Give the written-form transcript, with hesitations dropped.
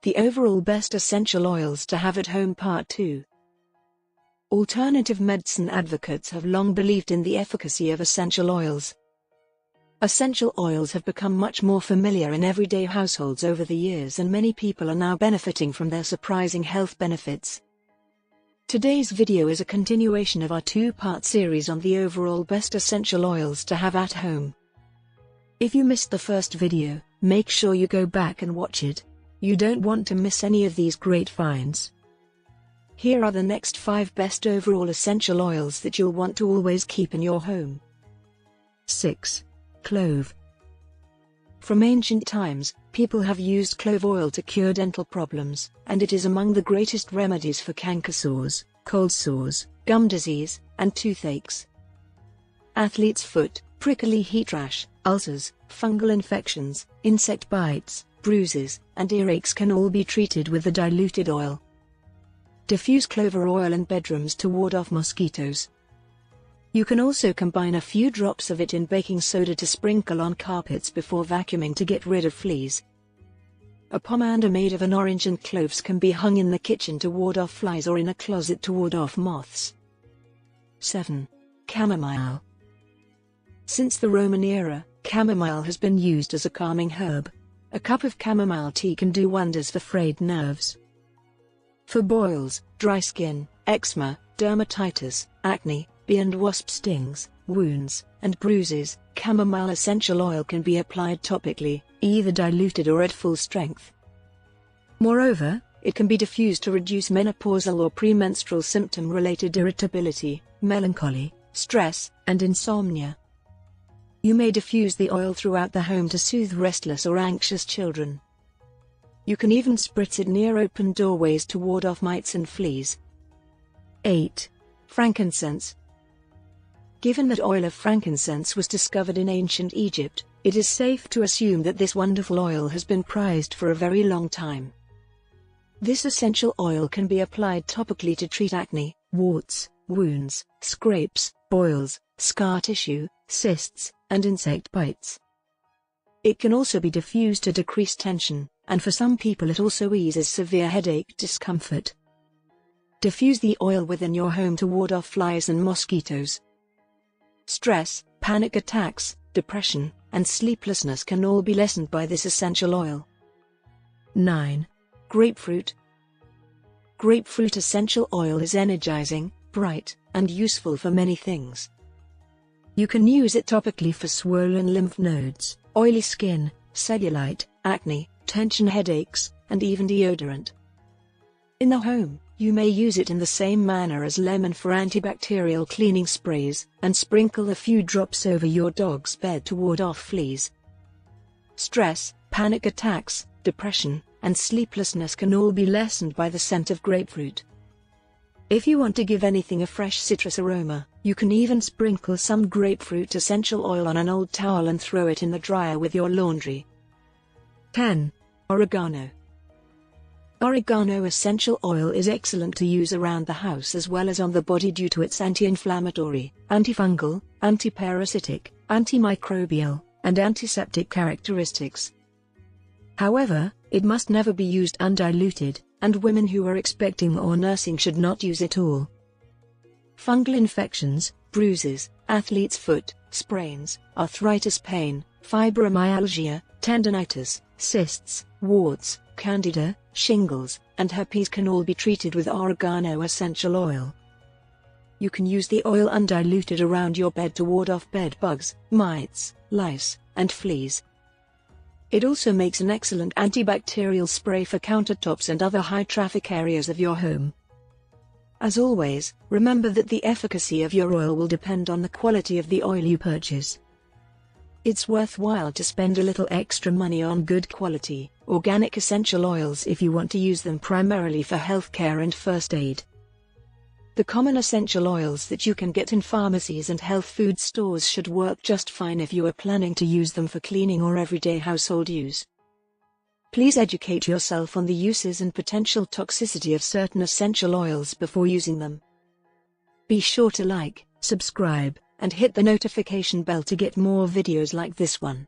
The overall best essential oils to have at home Part 2. Alternative medicine advocates have long believed in the efficacy of essential oils. Essential oils have become much more familiar in everyday households over the years, and many people are now benefiting from their surprising health benefits. Today's video is a continuation of our two-part series on the overall best essential oils to have at home. If you missed the first video, make sure you go back and watch it. You don't want to miss any of these great finds. Here are the next 5 best overall essential oils that you'll want to always keep in your home. 6. Clove. From ancient times, people have used clove oil to cure dental problems, and it is among the greatest remedies for canker sores, cold sores, gum disease, and toothaches. Athlete's foot, prickly heat rash, ulcers, fungal infections, insect bites, bruises, and earaches can all be treated with the diluted oil. Diffuse clover oil in bedrooms to ward off mosquitoes. You can also combine a few drops of it in baking soda to sprinkle on carpets before vacuuming to get rid of fleas. A pomander made of an orange and cloves can be hung in the kitchen to ward off flies or in a closet to ward off moths. 7. Chamomile. Since the Roman era, chamomile has been used as a calming herb. A cup of chamomile tea can do wonders for frayed nerves. For boils, dry skin, eczema, dermatitis, acne, bee and wasp stings, wounds, and bruises, chamomile essential oil can be applied topically, either diluted or at full strength. Moreover, it can be diffused to reduce menopausal or premenstrual symptom-related irritability, melancholy, stress, and insomnia. You may diffuse the oil throughout the home to soothe restless or anxious children. You can even spritz it near open doorways to ward off mites and fleas. 8. Frankincense. Given that oil of frankincense was discovered in ancient Egypt, it is safe to assume that this wonderful oil has been prized for a very long time. This essential oil can be applied topically to treat acne, warts, wounds, scrapes, boils, scar tissue, cysts, and insect bites. It can also be diffused to decrease tension, and for some people it also eases severe headache discomfort. Diffuse the oil within your home to ward off flies and mosquitoes. Stress, panic attacks, depression, and sleeplessness can all be lessened by this essential oil. 9. Grapefruit. Grapefruit essential oil is energizing, bright, and useful for many things. You can use it topically for swollen lymph nodes, oily skin, cellulite, acne, tension headaches, and even deodorant. In the home, you may use it in the same manner as lemon for antibacterial cleaning sprays, and sprinkle a few drops over your dog's bed to ward off fleas. Stress, panic attacks, depression, and sleeplessness can all be lessened by the scent of grapefruit. If you want to give anything a fresh citrus aroma, you can even sprinkle some grapefruit essential oil on an old towel and throw it in the dryer with your laundry. 10. Oregano. Oregano essential oil is excellent to use around the house as well as on the body due to its anti-inflammatory, antifungal, antiparasitic, antimicrobial, and antiseptic characteristics. However, it must never be used undiluted, and women who are expecting or nursing should not use it all. Fungal infections, bruises, athlete's foot, sprains, arthritis pain, fibromyalgia, tendinitis, cysts, warts, candida, shingles, and herpes can all be treated with oregano essential oil. You can use the oil undiluted around your bed to ward off bed bugs, mites, lice, and fleas. It also makes an excellent antibacterial spray for countertops and other high-traffic areas of your home. As always, remember that the efficacy of your oil will depend on the quality of the oil you purchase. It's worthwhile to spend a little extra money on good quality, organic essential oils if you want to use them primarily for healthcare and first aid. The common essential oils that you can get in pharmacies and health food stores should work just fine if you are planning to use them for cleaning or everyday household use. Please educate yourself on the uses and potential toxicity of certain essential oils before using them. Be sure to like, subscribe, and hit the notification bell to get more videos like this one.